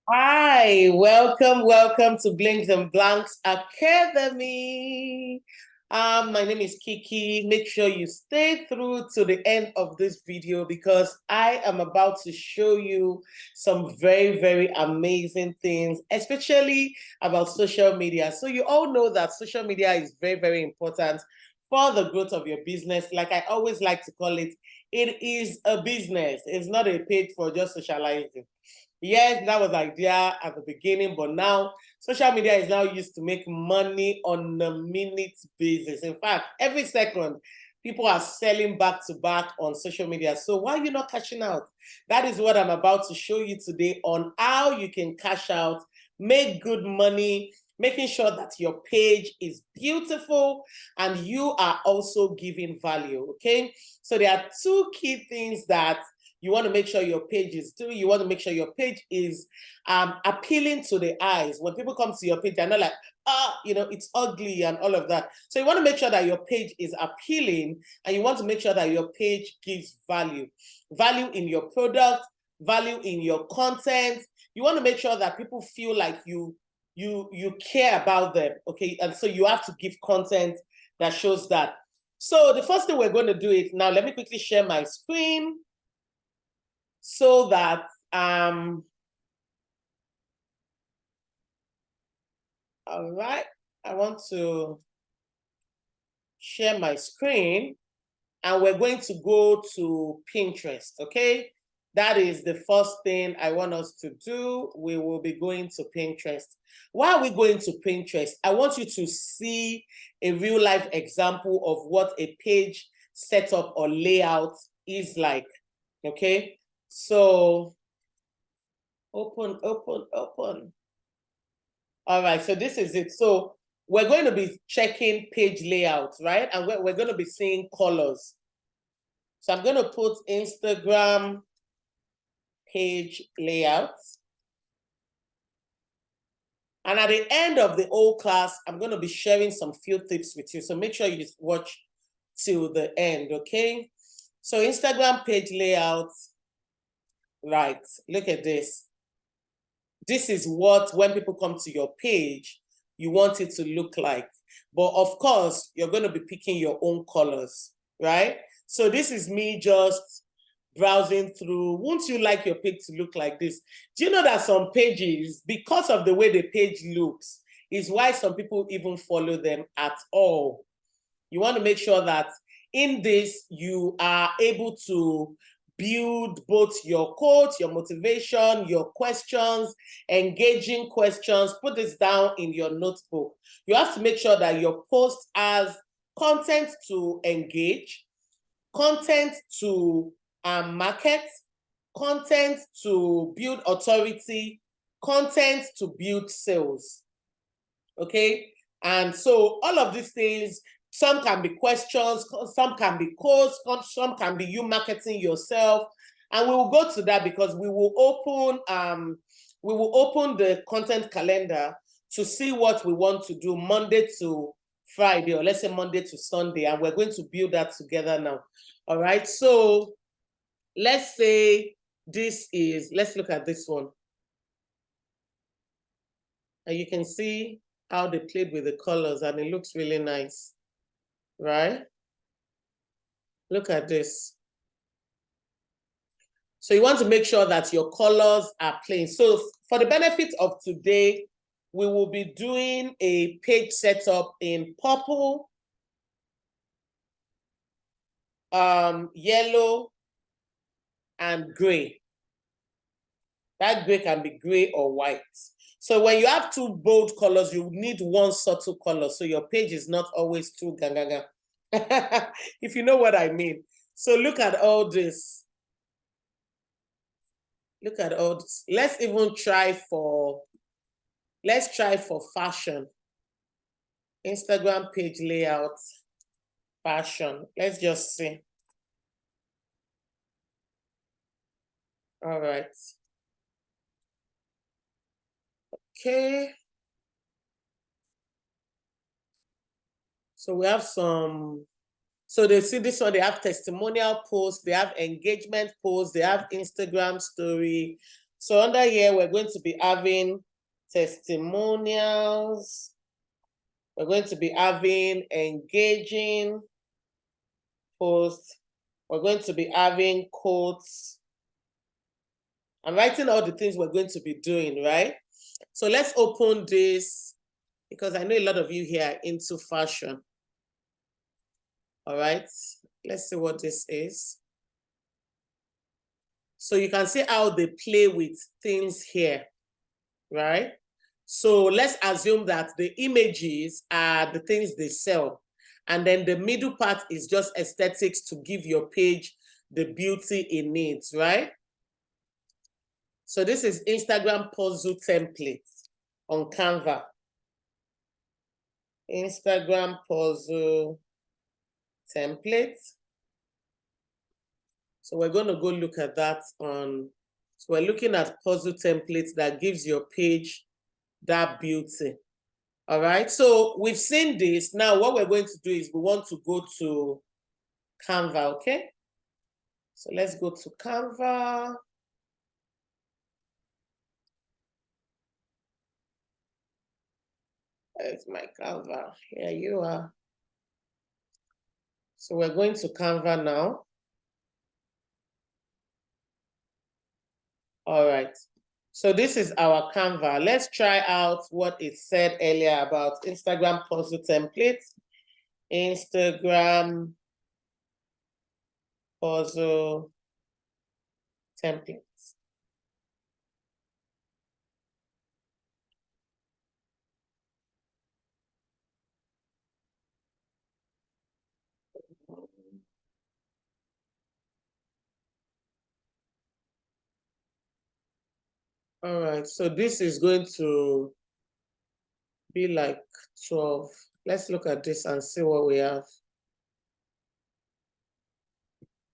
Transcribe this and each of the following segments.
Hi, welcome to Blinks and Blanks Academy. My name is Kiki. Make sure you stay through to the end of this video because I am about to show you some very amazing things, especially about social media. So you all know that social media is very important for the growth of your business. Like I always like to call it, it is a business. It's not a page for just socializing. Yes, that was the idea at the beginning, but now social media is now used to make money on a minute basis. In fact, every second, people are selling back to back on social media. So why are you not cashing out? That is what I'm about to show you today on how you can cash out, make good money, making sure that your page is beautiful and you are also giving value. Okay. So there are two key things that you want to make sure your page is doing. You want to make sure your page is appealing to the eyes. When people come to your page, they're not like, it's ugly and all of that. So you want to make sure that your page is appealing and you want to make sure that your page gives value. Value in your product, value in your content. You want to make sure that people feel like you care about them, okay? And so you have to give content that shows that. So the first thing we're going to do is now, let me quickly share my screen so that all right, I want to share my screen and we're going to go to Pinterest, okay? That is the first thing I want us to do. We will be going to Pinterest. Why are we going to Pinterest? I want you to see a real life example of what a page setup or layout is like, okay? So open. All right, so this is it. So we're going to be checking page layouts, right? And we're going to be seeing colors. So I'm going to put Instagram page layouts. And at the end of the whole class, I'm going to be sharing some few tips with you. So make sure you watch till the end, okay? So Instagram page layouts, right? Look at this. This is what, when people come to your page, you want it to look like. But of course, you're going to be picking your own colors, right? So this is me just browsing through. Wouldn't you like your page to look like this? Do you know that some pages, because of the way the page looks, is why some people even follow them at all? You want to make sure that in this, you are able to build both your quotes, your motivation, your questions, engaging questions. Put this down in your notebook. You have to make sure that your post has content to engage, content to market, content to build authority, content to build sales. Okay. And so all of these things, some can be questions, some can be quotes, some can be you marketing yourself. And we will go to that because we will open the content calendar to see what we want to do Monday to Friday, or let's say Monday to Sunday, and we're going to build that together now. All right. So let's say let's look at this one. And you can see how they played with the colors and it looks really nice, right? Look at this. So you want to make sure that your colors are plain. So for the benefit of today, we will be doing a page setup in purple, yellow, and gray. That gray can be gray or white. So when you have two bold colors, you need one subtle color. So your page is not always too gangaga. If you know what I mean. So look at all this. Look at all this. Let's try for fashion. Instagram page layout, fashion. Let's just see. All right. Okay. So we have some. So they see this one, they have testimonial posts, they have engagement posts, they have Instagram story. So under here, we're going to be having testimonials. We're going to be having engaging posts. We're going to be having quotes. I'm writing all the things we're going to be doing, right? So let's open this because I know a lot of you here are into fashion. All right, let's see what this is. So you can see how they play with things here, right? So let's assume that the images are the things they sell. And then the middle part is just aesthetics to give your page the beauty it needs, right? So this is Instagram puzzle template on Canva. Instagram puzzle template. So we're going to go look at that on, so we're looking at puzzle templates that gives your page that beauty. All right, so we've seen this. Now what we're going to do is we want to go to Canva, okay? So let's go to Canva. There's my Canva. Here you are. So we're going to Canva now. All right. So this is our Canva. Let's try out what it said earlier about Instagram puzzle templates. Instagram puzzle templates. All right, so this is going to be like 12. Let's look at this and see what we have.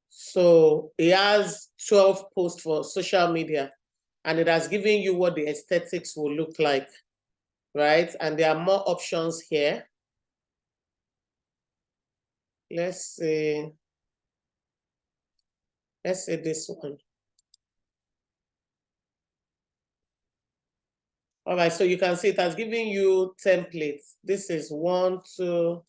So it has 12 posts for social media, and it has given you what the aesthetics will look like, right? And there are more options here. Let's see this one. All right, so you can see it has given you templates. This is 1, 2.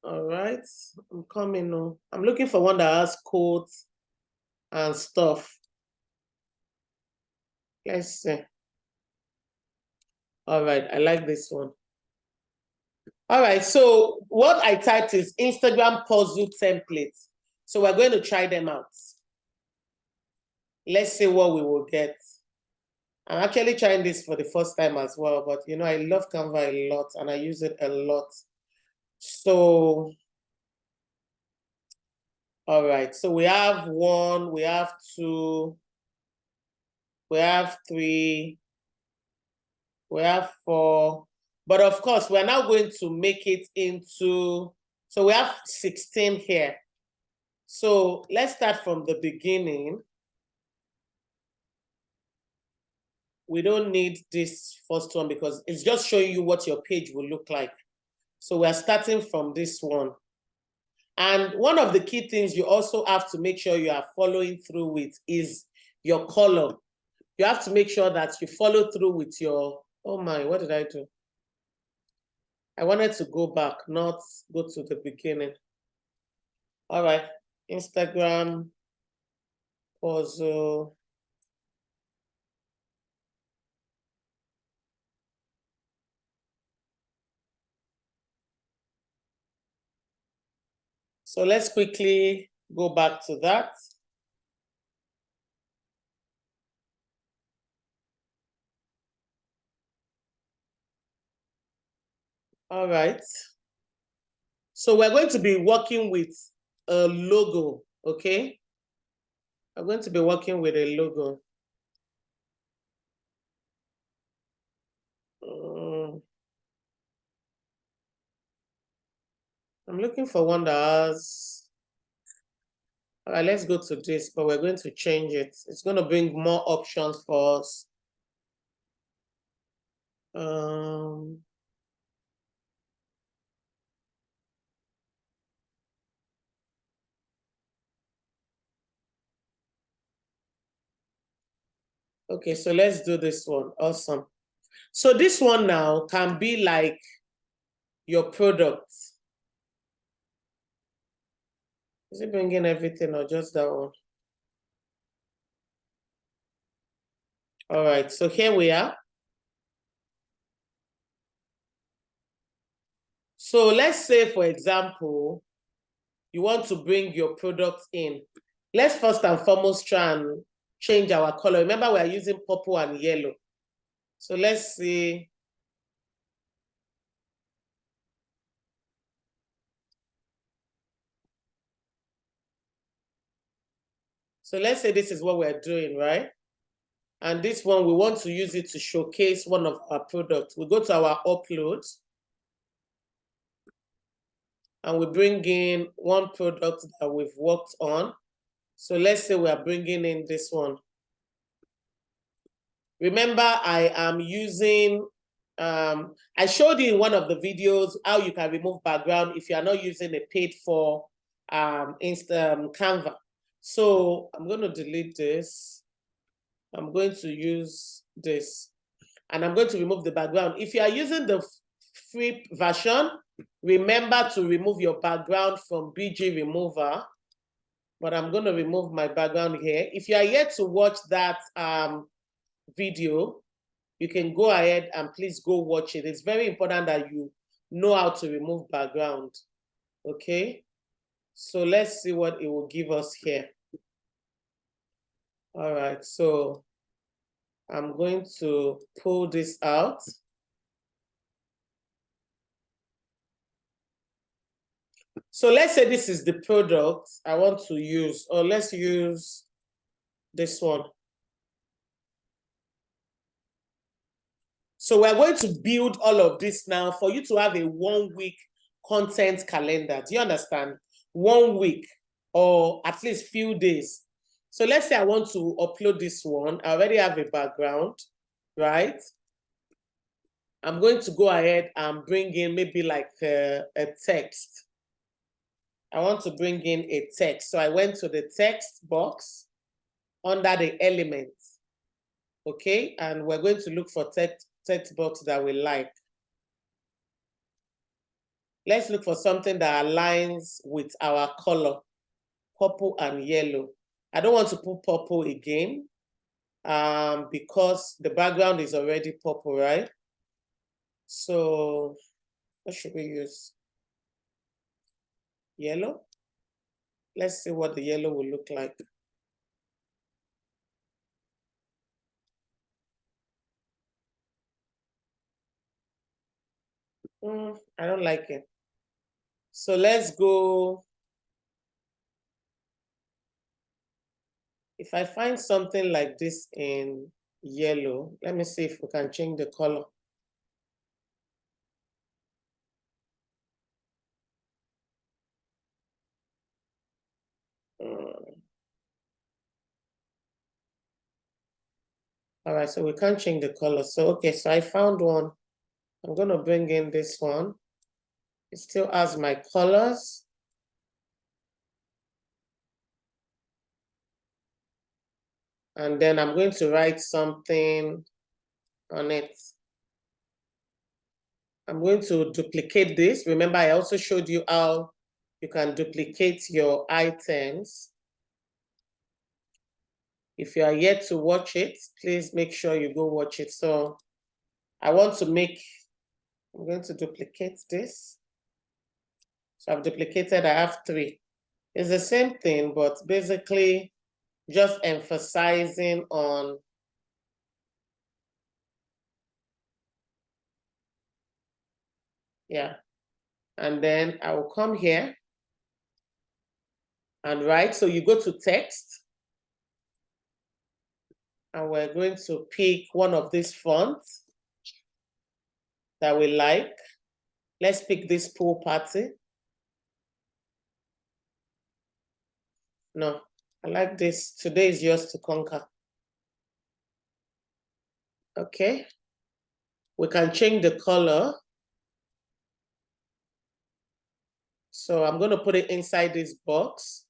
All right, I'm coming on. I'm looking for one that has quotes and stuff. Let's see. All right, I like this one. All right, so what I typed is Instagram puzzle templates. So we're going to try them out. Let's see what we will get. I'm actually trying this for the first time as well, but you know, I love Canva a lot and I use it a lot. So, all right, so we have 1, we have 2, we have 3, we have 4, but of course, we're now going to make it into, so we have 16 here. So let's start from the beginning. We don't need this first one because it's just showing you what your page will look like. So we're starting from this one. And one of the key things you also have to make sure you are following through with is your color. You have to make sure that you follow through with your, oh my, what did I do? I wanted to go back, not go to the beginning. All right, Instagram puzzle. So let's quickly go back to that. All right. So we're going to be working with a logo, okay? I'm going to be working with a logo. I'm looking for one that has, all right, let's go to this, but we're going to change it. It's going to bring more options for us. Okay, so let's do this one. Awesome. So this one now can be like your product. Is it bringing everything or just that one? All right, so here we are. So let's say, for example, you want to bring your product in. Let's first and foremost try and change our color. Remember, we are using purple and yellow. So let's see. So let's say this is what we're doing, right? And this one, we want to use it to showcase one of our products. We go to our uploads and we bring in one product that we've worked on. So let's say we are bringing in this one. Remember, I am using, I showed you in one of the videos how you can remove background if you are not using a paid for Canva. So I'm going to delete this. I'm going to use this. And I'm going to remove the background. If you are using the free version, remember to remove your background from BG Remover. But I'm going to remove my background here. If you are yet to watch that video, you can go ahead and please go watch it. It's very important that you know how to remove background. Okay? So let's see what it will give us here. All right, so I'm going to pull this out. So let's say this is the product I want to use, or let's use this one. So we're going to build all of this now for you to have a 1 week content calendar. Do you understand? 1 week or at least few days. So let's say I want to upload this one. I already have a background, right? I'm going to go ahead and bring in maybe like a text. I want to bring in a text. So I went to the text box under the elements, okay? And we're going to look for text box that we like. Let's look for something that aligns with our color, purple and yellow. I don't want to put purple again because the background is already purple, right? So what should we use? Yellow? Let's see what the yellow will look like. I don't like it. So let's go. If I find something like this in yellow, let me see if we can change the color. All right, so we can't change the color. So, okay, so I found one. I'm going to bring in this one. It still has my colors. And then I'm going to write something on it. I'm going to duplicate this. Remember, I also showed you how you can duplicate your items. If you are yet to watch it, please make sure you go watch it. So I want to make, I'm going to duplicate this. So I've duplicated, I have 3. It's the same thing, but basically just emphasizing on yeah. And then I will come here and write. So you go to text and we're going to pick one of these fonts that we like. Let's pick this pool party. No, I like this. Today is yours to conquer. Okay. We can change the color. So I'm going to put it inside this box.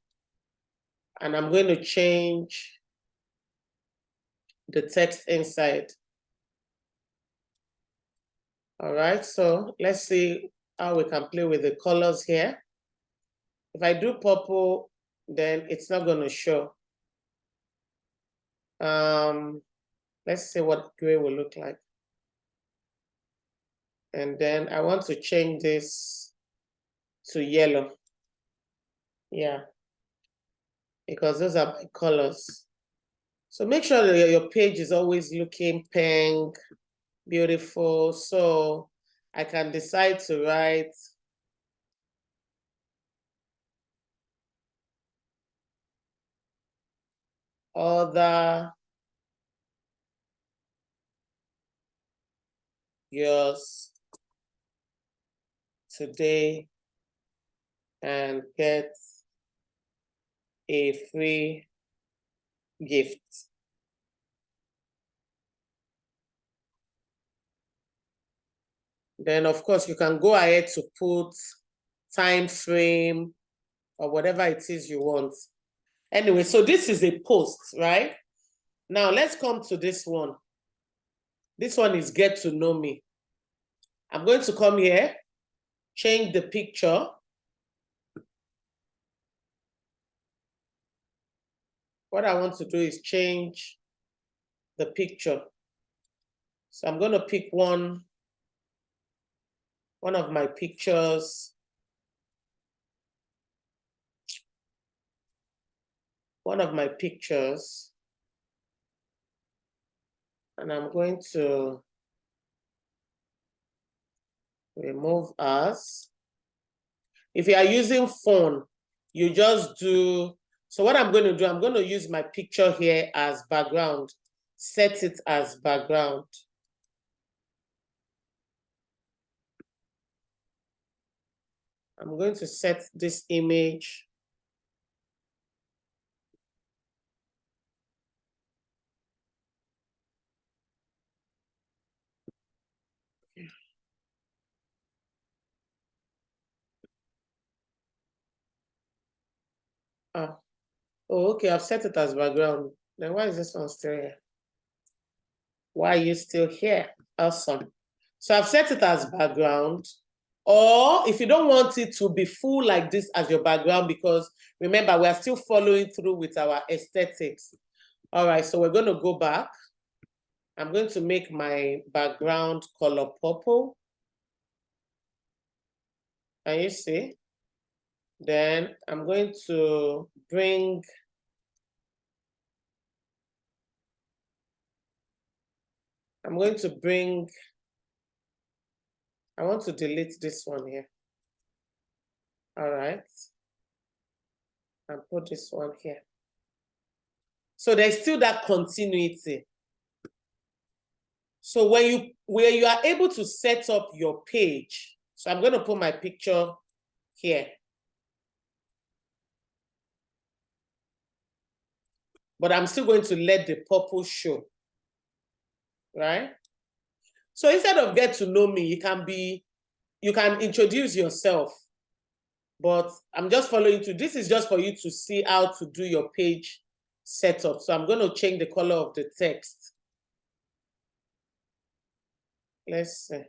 And I'm going to change the text inside. All right, so let's see how we can play with the colors here. If I do purple, then it's not going to show. Let's see what gray will look like. And then I want to change this to yellow. Yeah, because those are my colors. So make sure that your page is always looking pink, beautiful. So I can decide to write other yours today and get a free gift. Then of course you can go ahead to put time frame or whatever it is you want. Anyway, so this is a post, right? Now let's come to this one. This one is get to know me. I'm going to come here, change the picture. What I want to do is change the picture. So I'm going to pick one of my pictures. One of my pictures. And I'm going to remove as. If you are using phone, you just do. So what I'm going to do, I'm going to use my picture here as background. Set it as background. I'm going to set this image. Oh, okay, I've set it as background. Then why is this one still here? Why are you still here? Awesome. So I've set it as background. Or if you don't want it to be full like this as your background, because remember, we are still following through with our aesthetics. All right, so we're going to go back. I'm going to make my background color purple. Can you see? Then I'm going to bring I want to delete this one here. All right. And put this one here. So there's still that continuity. So when you are able to set up your page, so I'm going to put my picture here. But I'm still going to let the purple show, right? So instead of get to know me, you can introduce yourself, but I'm just following you. This is just for you to see how to do your page setup. So I'm going to change the color of the text. Let's see.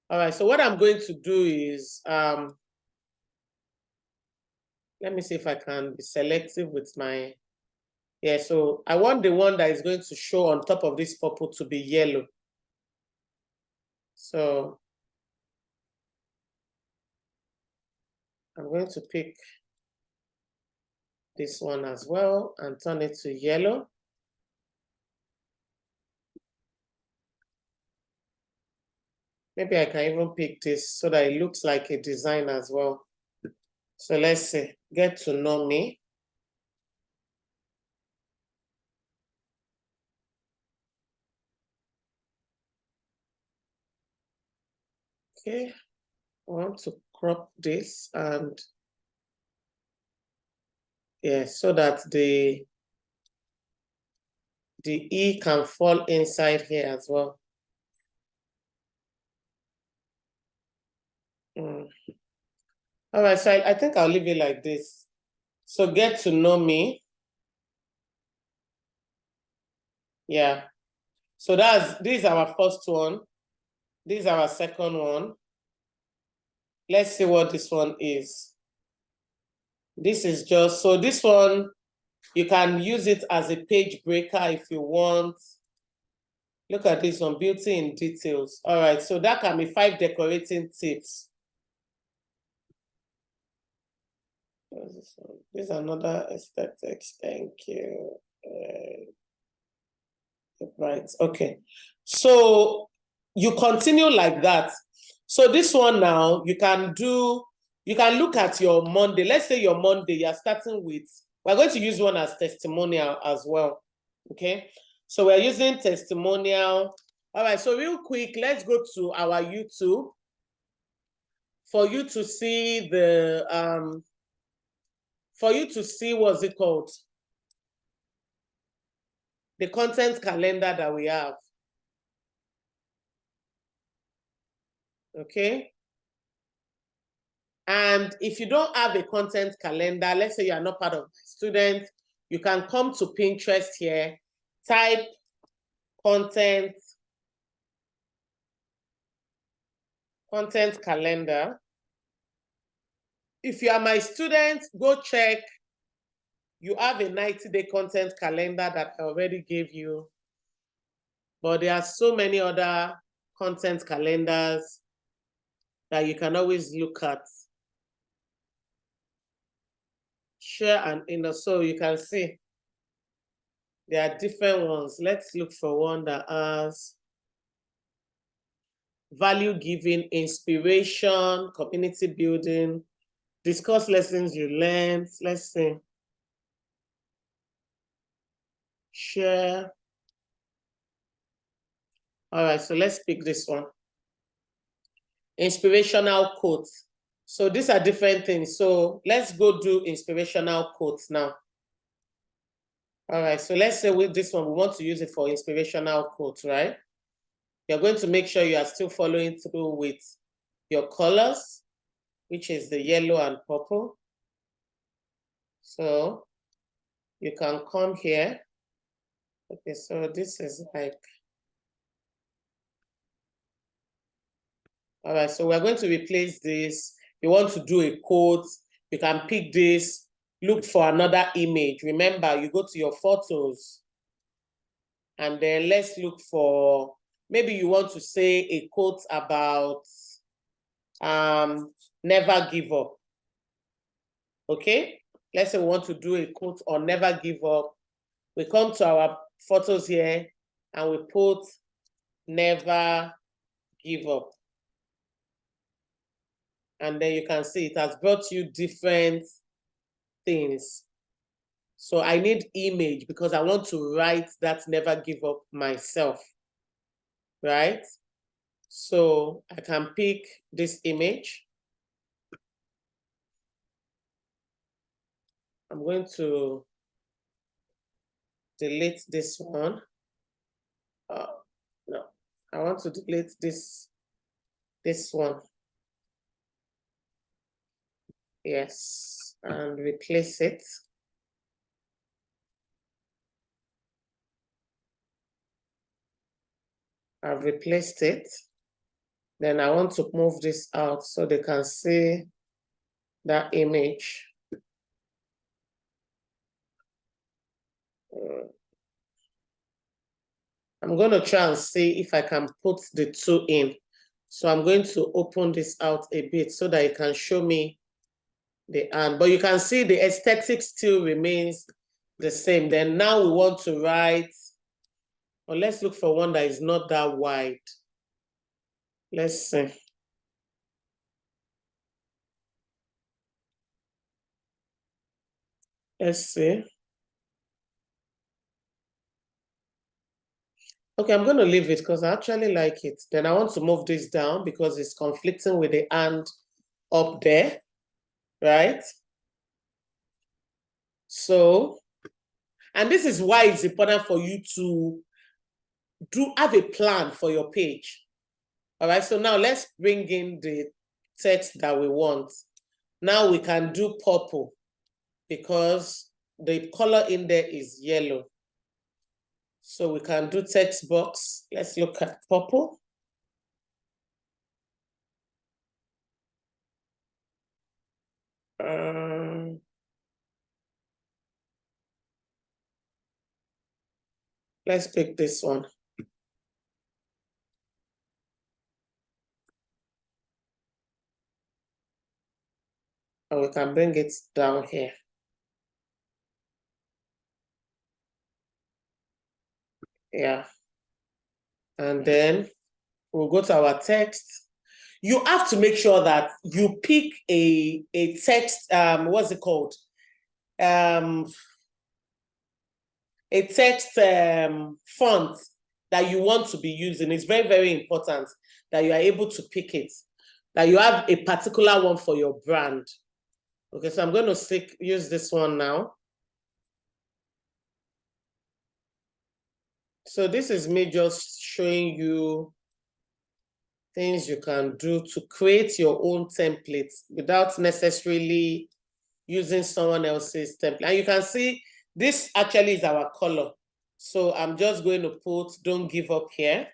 All right, so what I'm going to do is, let me see if I can be selective with my, yeah, so I want the one that is going to show on top of this purple to be yellow. So I'm going to pick this one as well and turn it to yellow. Maybe I can even pick this so that it looks like a design as well. So let's see, get to know me. Okay, I want to crop this and yeah, so that the E can fall inside here as well. All right, so I think I'll leave it like this. So get to know me. Yeah. So this is our first one. This is our second one. Let's see what this one is. This is just, so this one, you can use it as a page breaker if you want. Look at this one, beauty in details. All right, so that can be 5 decorating tips. This is another aesthetics, thank you. Right, okay. So you continue like that. So this one now, you can look at your Monday. Let's say your Monday, you're starting with, we're going to use one as testimonial as well, okay? So we're using testimonial. All right, so real quick, let's go to our YouTube for you to see what's it called? The content calendar that we have. Okay. And if you don't have a content calendar, let's say you are not part of the student, you can come to Pinterest here, type content calendar. If you are my student, go check. You have a 90-day content calendar that I already gave you. But there are so many other content calendars that you can always look at. Share and so you can see there are different ones. Let's look for one that has value giving, inspiration, community building, discuss lessons you learned. Let's see. Share. All right, so let's pick this one. Inspirational quotes. So these are different things. So let's go do inspirational quotes now. All right, so let's say with this one, we want to use it for inspirational quotes, right? You're going to make sure you are still following through with your colors, which is the yellow and purple. So you can come here. Okay, so this is like, all right, so we're going to replace this. You want to do a quote, you can pick this, look for another image. Remember, you go to your photos, and then let's look for, maybe you want to say a quote about never give up. Okay, let's say we want to do a quote on never give up. We come to our photos here and we put never give up. And then you can see it has brought you different things. So I need image because I want to write that never give up myself, right? So I can pick this image. I'm going to delete this one. No, I want to delete this one. Yes, and replace it. I've replaced it. Then I want to move this out so they can see that image. I'm going to try and see if I can put the two in. So I'm going to open this out a bit so that it can show me the hand. But you can see the aesthetic still remains the same. Then now we want to write, or let's look for one that is not that wide. Let's see. Let's see. Okay, I'm going to leave it because I actually like it. Then I want to move this down because it's conflicting with the hand up there, right? So, and this is why it's important for you to have a plan for your page. All right, so now let's bring in the text that we want. Now we can do purple because the color in there is yellow. So we can do text box. Let's look at purple. Let's pick this one. And we can bring it down here. Yeah. And then we'll go to our text. You have to make sure that you pick a text, what's it called? A text font that you want to be using. It's very, very important that you are able to pick it, that you have a particular one for your brand. Okay, so I'm going to use this one now. So this is me just showing you things you can do to create your own templates without necessarily using someone else's template. And you can see this actually is our color. So I'm just going to put "Don't give up" here.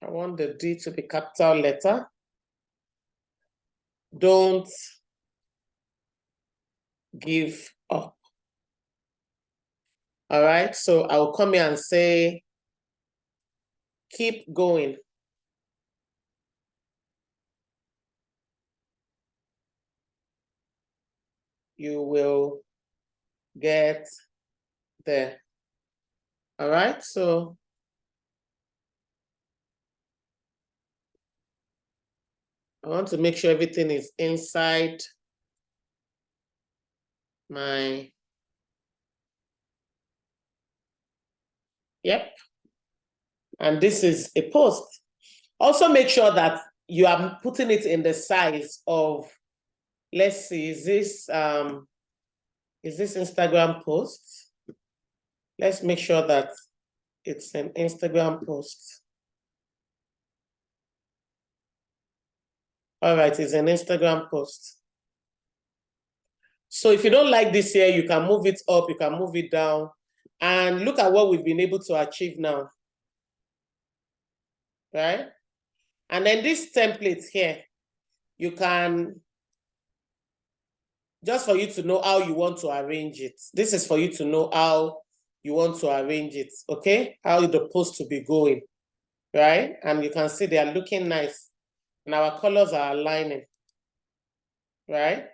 I want the D to be capital letter. Don't give up. All right, so I'll come here and say, keep going. You will get there. All right, so I want to make sure everything is inside my, yep. And this is a post. Also make sure that you are putting it in the size of, let's see, is this Instagram post? Let's make sure that it's an Instagram post. All right, it's an Instagram post. So if you don't like this here, you can move it up, you can move it down, and look at what we've been able to achieve now, right? And then this template here, you can, just for you to know how you want to arrange it. This is for you to know how you want to arrange it, okay? How the post to be going, right? And you can see they are looking nice. And our colors are aligning, right?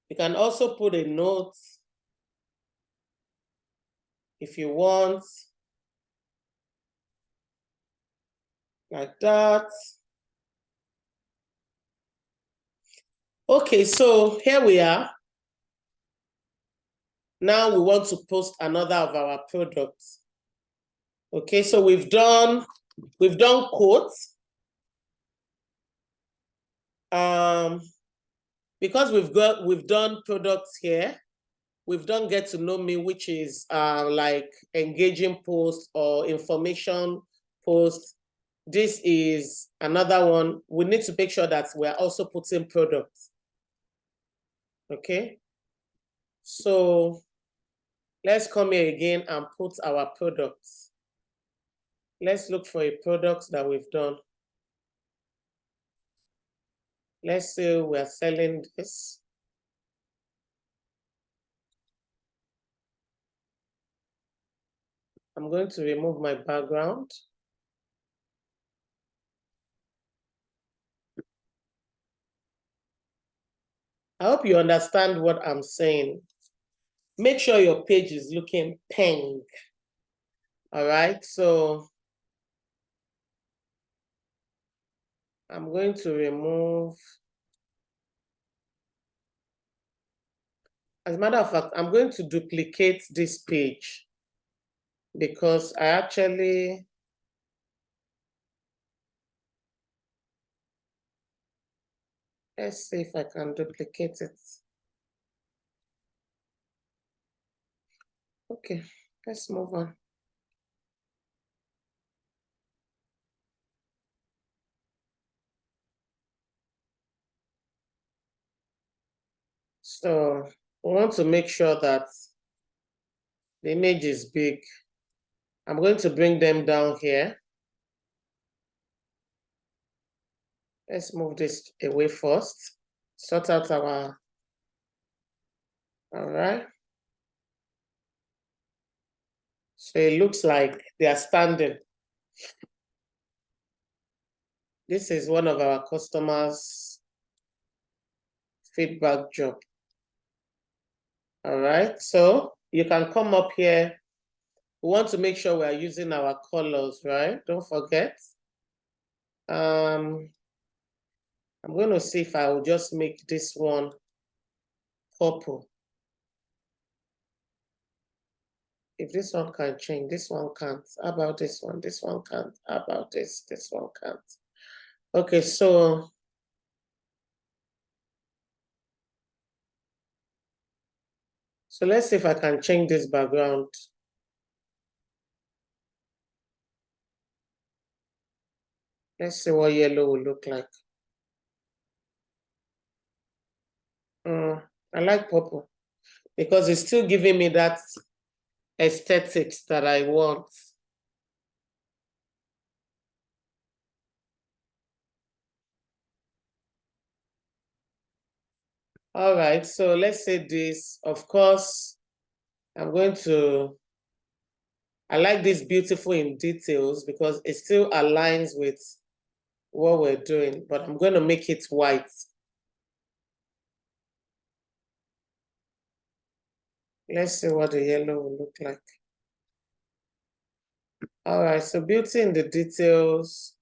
You can also put a note if you want, like that. Okay, so here we are. Now we want to post another of our products. Okay, so we've done quotes. Because we've done products here, we've done get to know me, which is like engaging posts or information posts. This is another one. We need to make sure that we're also putting products. Okay. So let's come here again and put our products. Let's look for a product that we've done. Let's say we're selling this. I'm going to remove my background. I hope you understand what I'm saying. Make sure your page is looking pink. All right, so I'm going to remove, as a matter of fact, I'm going to duplicate this page because I actually, let's see if I can duplicate it. Okay, let's move on. So we want to make sure that The image is big. I'm going to bring them down here. Let's move this away first. Sort out our, all right. So it looks like they are standing. This is one of our customers' feedback job. All right, so you can come up here. We want to make sure we are using our colors, right? Don't forget. I'm going to see if I will just make this one purple. If this one can change, this one can't. How about this one? This one can't. How about this? This one can't. Okay, so let's see if I can change this background. Let's see what yellow will look like. I like purple because it's still giving me that aesthetics that I want. All right, so let's say this. Of course, I like this beautiful in details because it still aligns with what we're doing, but I'm going to make it white. Let's see what the yellow will look like. All right, so beauty in the details.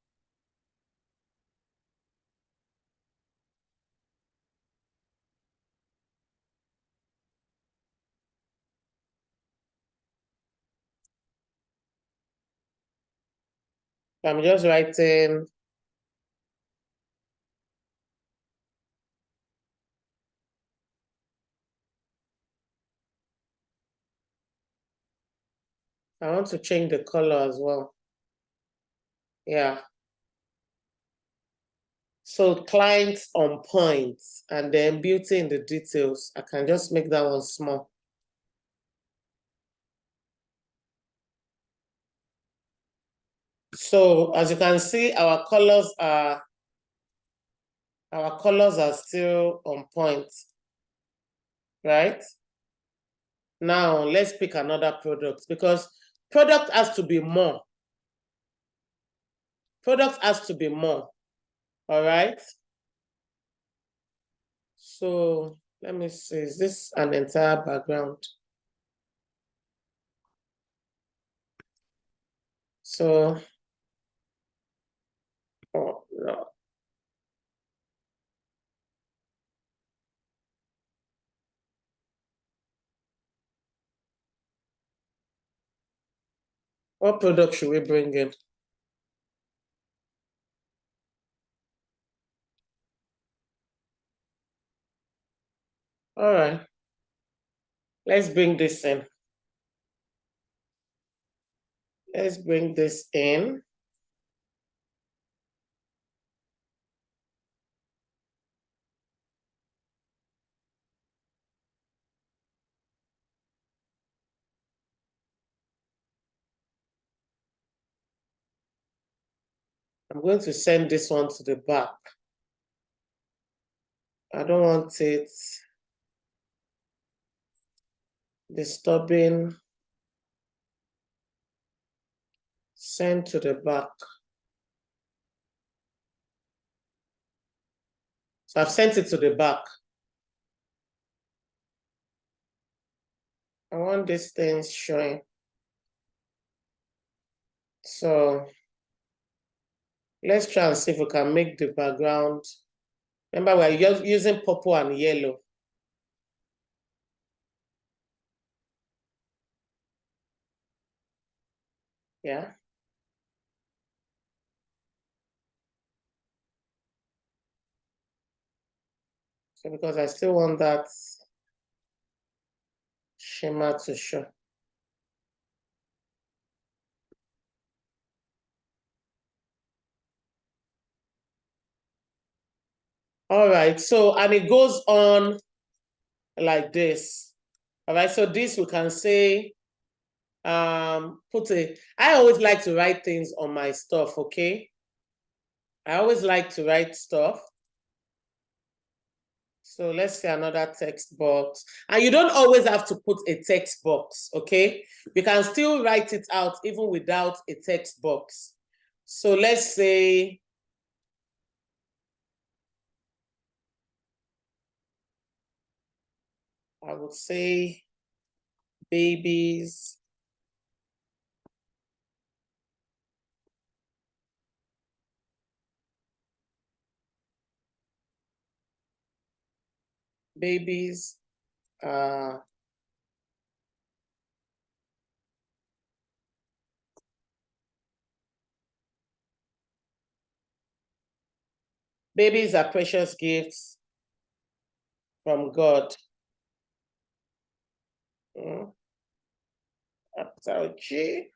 I'm just writing. I want to change the color as well. Yeah. So clients on point and then beauty in the details. I can just make that one small. So as you can see, our colors are still on point, right? Now let's pick another product because product has to be more. Product has to be more, all right? So let me see, is this an entire background? So, oh no. What product should we bring in? All right, let's bring this in. Let's bring this in. I'm going to send this one to the back. I don't want it disturbing. Send to the back. So I've sent it to the back. I want these things showing. So let's try and see if we can make the background. Remember, we're using purple and yellow. Yeah. So because I still want that shimmer to show. All right, so, and it goes on like this. All right, so this we can say I always like to write things on my stuff, okay? I always like to write stuff. So let's say another text box. And you don't always have to put a text box, okay? You can still write it out even without a text box. So let's say, I would say babies. Babies babies are precious gifts from God. Capital G.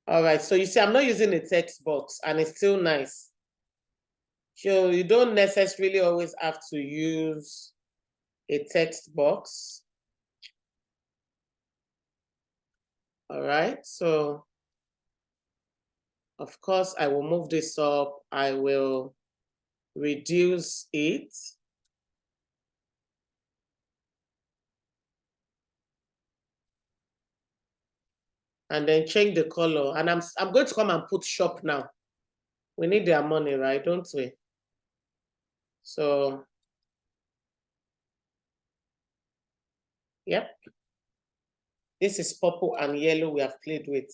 All right, so you see, I'm not using a text box and it's still nice. So you don't necessarily always have to use a text box. All right, so of course I will move this up. I will reduce it. And then change the color. And I'm going to come and put shop now. We need their money, right? Don't we? So, yep. This is purple and yellow we have played with.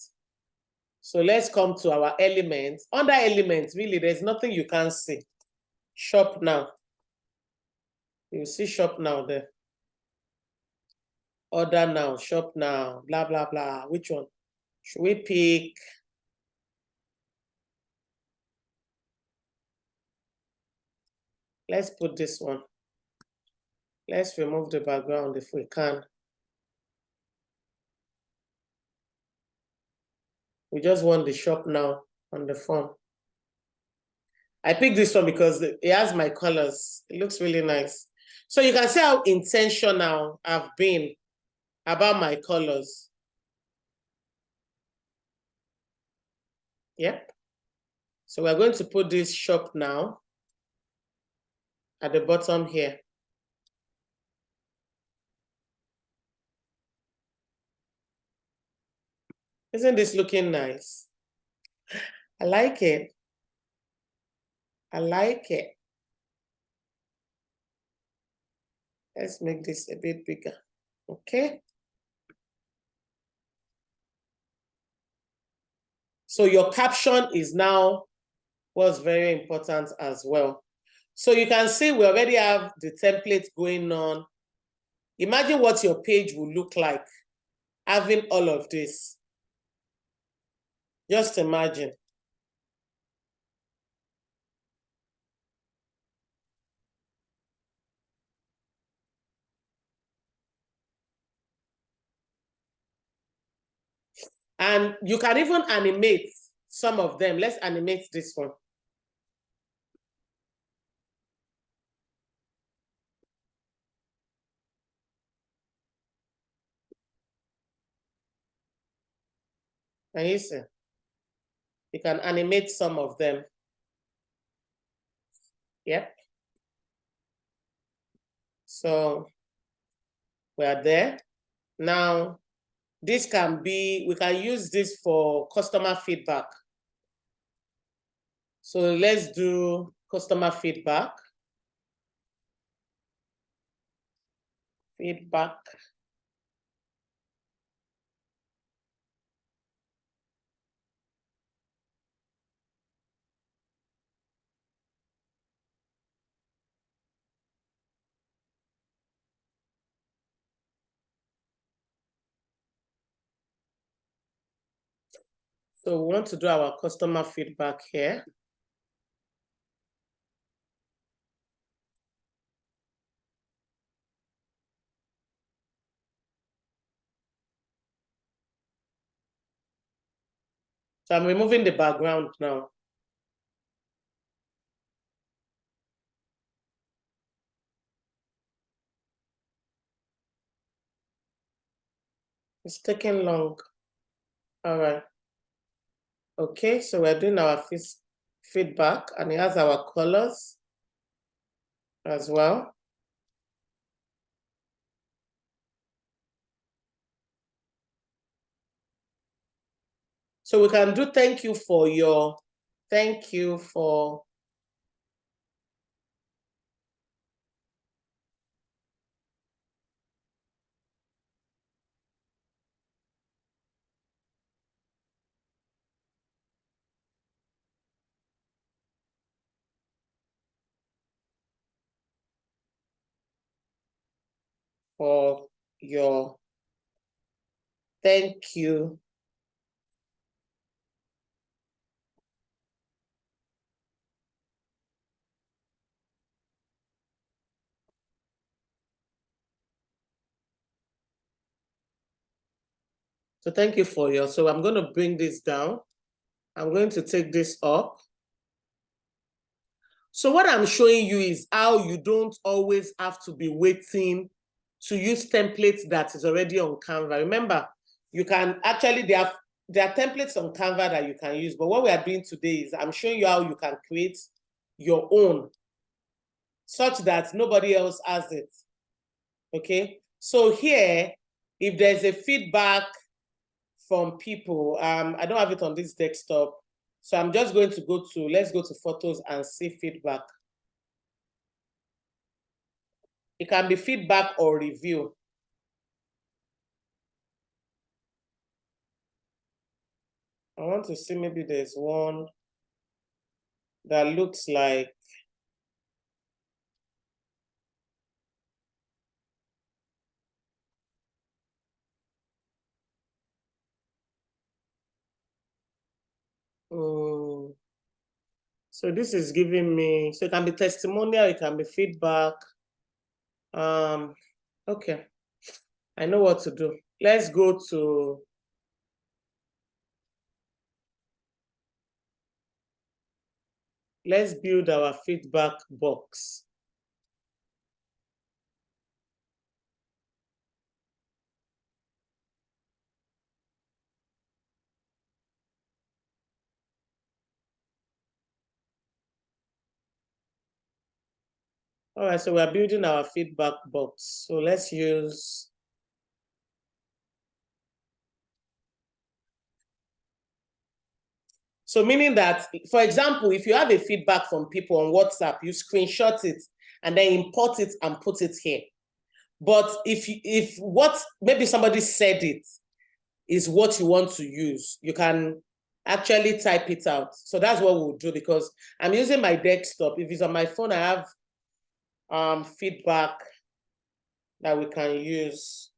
So let's come to our elements. Under elements, really, there's nothing you can't see. Shop now. You see shop now there. Order now, shop now, blah, blah, blah. Which one? Should we pick? Let's put this one. Let's remove the background if we can. We just want the shop now on the form. I picked this one because it has my colors. It looks really nice. So you can see how intentional I've been about my colors. Yep. So we're going to put this shop now at the bottom here. Isn't this looking nice? I like it. I like it. Let's make this a bit bigger. Okay. So your caption is now what's very important as well. So you can see we already have the template going on. Imagine what your page will look like having all of this. Just imagine. And you can even animate some of them. Let's animate this one. Can you see? You can animate some of them. Yep. So we're there. Now, this can be, we can use this for customer feedback. So let's do customer feedback. Feedback. So we want to do our customer feedback here. So I'm removing the background now. It's taking long. All right. Okay, so we're doing our feedback, and it has our colors as well. So we can do thank you for for your thank you. So thank you for your, so I'm going to bring this down. I'm going to take this up. So what I'm showing you is how you don't always have to be waiting to use templates that is already on Canva. Remember, you can actually, there are templates on Canva that you can use, but what we are doing today is I'm showing you how you can create your own such that nobody else has it, okay? So here, if there's a feedback from people, I don't have it on this desktop, so I'm just going to let's go to photos and see feedback. It can be feedback or review. I want to see, maybe there's one that looks like so this is giving me, so it can be testimonial, it can be feedback. Okay, I know what to do. Let's go to, let's build our feedback box. All right, so we're building our feedback box. So let's use, so meaning that, for example, if you have a feedback from people on WhatsApp, you screenshot it and then import it and put it here. But if what maybe somebody said it is what you want to use, you can actually type it out. So that's what we'll do, because I'm using my desktop. If it's on my phone, I have feedback that we can use.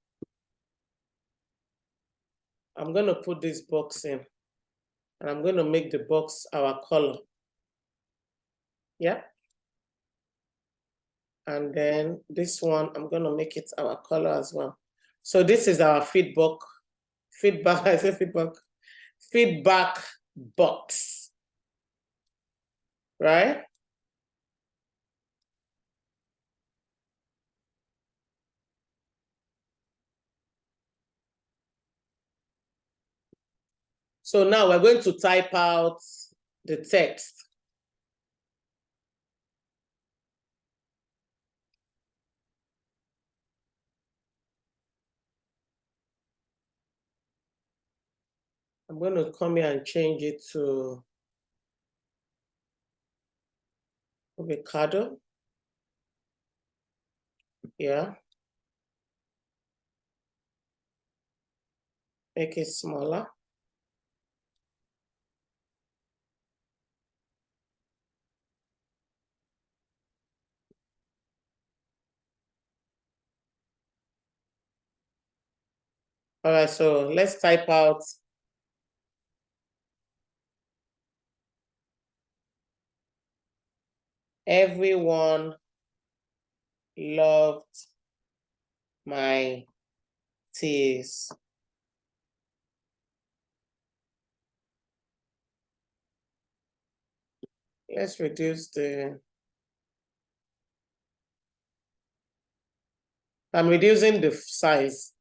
I'm going to put this box in, and I'm going to make the box our color. Yeah. And then this one, I'm going to make it our color as well. So this is our I say feedback box, right? So now we're going to type out the text. I'm going to come here and change it to avocado. Yeah. Make it smaller. All right, so let's type out everyone loved my tears. Let's reduce I'm reducing the size.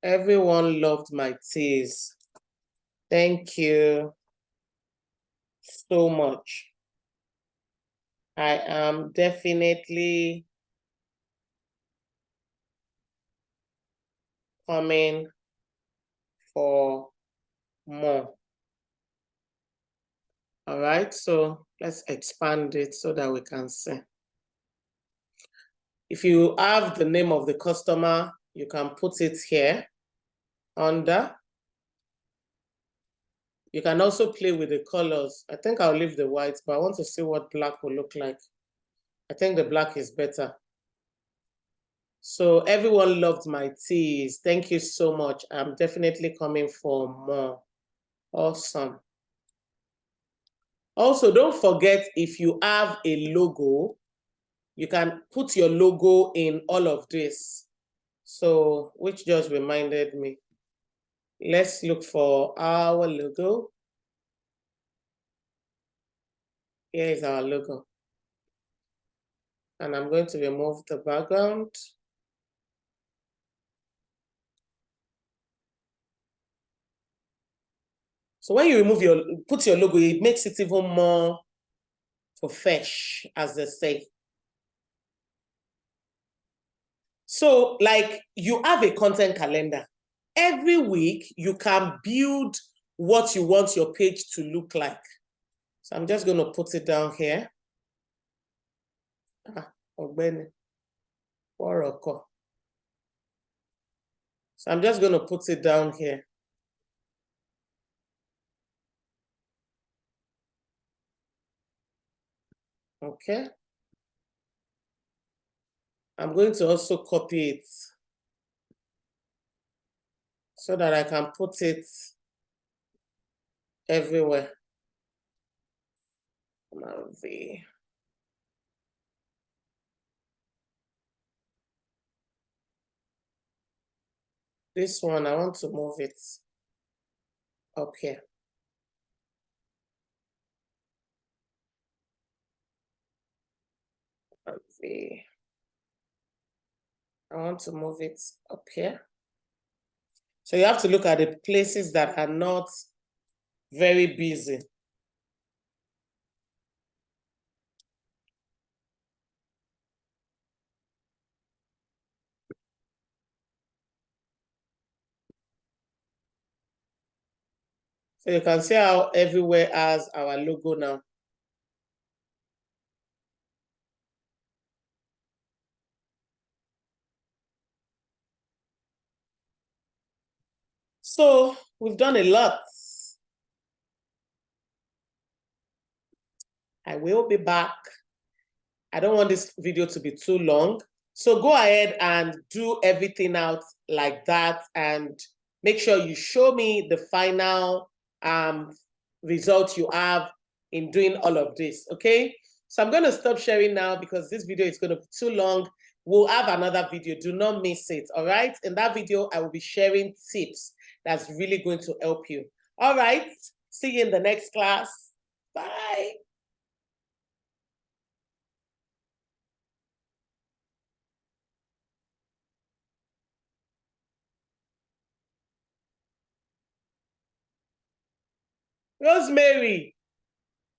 Everyone loved my teas. Thank you so much. I am definitely coming for more. All right, so let's expand it so that we can see. If you have the name of the customer, you can put it here under. You can also play with the colors. I think I'll leave the white, but I want to see what black will look like. I think the black is better. So everyone loved my teas. Thank you so much. I'm definitely coming for more. Awesome. Also, don't forget, if you have a logo, you can put your logo in all of this. So, which just reminded me. Let's look for our logo. Here is our logo. And I'm going to remove the background. So when you put your logo, it makes it even more fresh, as they say. So like you have a content calendar. Every week you can build what you want your page to look like. So I'm just going to put it down here. So I'm just going to put it down here. Okay. I'm going to also copy it so that I can put it everywhere. This one, I want to move it up here. I want to move it up here. So you have to look at the places that are not very busy. So you can see how everywhere has our logo now. So we've done a lot. I will be back. I don't want this video to be too long. So go ahead and do everything out like that and make sure you show me the final result you have in doing all of this, okay? So I'm going to stop sharing now because this video is going to be too long. We'll have another video. Do not miss it, all right? In that video, I will be sharing tips that's really going to help you. All right, see you in the next class. Bye. Rosemary.